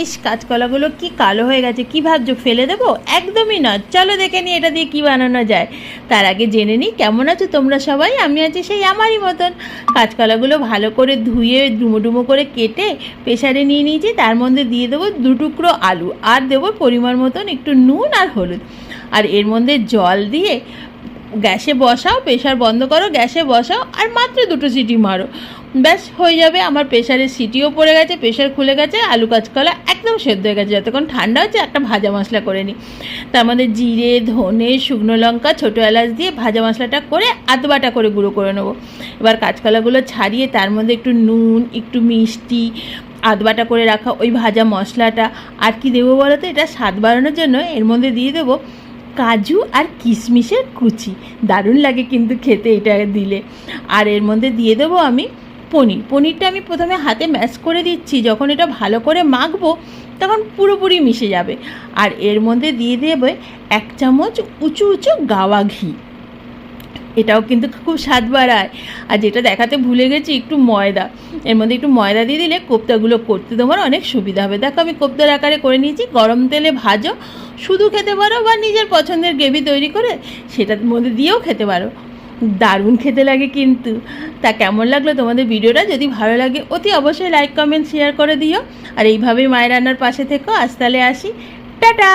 ইস, কাঁচকলাগুলো কি কালো হয়ে গেছে, কি ভাবছো ফেলে দেবো? একদমই না, চলো দেখে নিই এটা দিয়ে কী বানানো যায়। তার আগে জেনে নিই কেমন আছো তোমরা সবাই। আমি আছি সেই আমারই মতন। কাঁচকলাগুলো ভালো করে ধুয়ে ডুমো ডুমো করে কেটে প্রেসারে নিয়ে নিয়েছি। তার মধ্যে দিয়ে দেবো 2 টুকরো আলু, আর দেবো পরিমাণ মতন একটু নুন আর হলুদ। আর এর মধ্যে জল দিয়ে গ্যাসে বসাও, প্রেসার বন্ধ করো, গ্যাসে বসাও, আর মাত্র 2টো সিটি মারো, ব্যাস হয়ে যাবে। আমার প্রেসারের সিটিও পড়ে গেছে, প্রেসার খুলে গেছে, আলু কাঁচকলা একদম সেদ্ধ হয়ে গেছে। যতক্ষণ ঠান্ডা হচ্ছে একটা ভাজা মশলা করে নিই। তার মধ্যে জিরে, ধনে, শুকনো লঙ্কা, ছোটো এলাচ দিয়ে ভাজা মশলাটা করে আধ বাটা করে গুঁড়ো করে নেবো। এবার কাঁচকলাগুলো ছাড়িয়ে তার মধ্যে একটু নুন, একটু মিষ্টি, আধ বাটা করে রাখা ওই ভাজা মশলাটা, আর কি দেবো বলো তো, এটা স্বাদ বাড়ানোর জন্য এর মধ্যে দিয়ে দেবো কাজু আর কিশমিশের কুচি। দারুণ লাগে কিন্তু খেতে এটা দিলে। আর এর মধ্যে দিয়ে দেবো আমি পনিরটা আমি প্রথমে হাতে ম্যাশ করে দিচ্ছি, যখন এটা ভালো করে মাখবো তখন পুরোপুরি মিশে যাবে। আর এর মধ্যে দিয়ে দেবে 1 চামচ উঁচু উঁচু গাওয়া ঘি, এটাও কিন্তু খুব স্বাদ বাড়ায়। আর যেটা দেখাতে ভুলে গেছি, একটু ময়দা, এর মধ্যে একটু ময়দা দিয়ে দিলে কোপ্তাগুলো করতে তোমার অনেক সুবিধা হবে। দেখো আমি কোপ্তার আকারে করে নিয়েছি। গরম তেলে ভাজো, শুধু খেতে পারো, বা নিজের পছন্দের গ্রেভি তৈরি করে সেটার মধ্যে দিয়েও খেতে পারো। দারুণ খেতে লাগে কিন্তু। তা কেমন লাগলো তোমাদের ভিডিওটা? যদি ভালো লাগে অতি অবশ্যই লাইক, কমেন্ট, শেয়ার করে দিও। আর এইভাবেই মায়ের রান্নার পাশে থেকো। আজ তাহলে আসি, টাটা।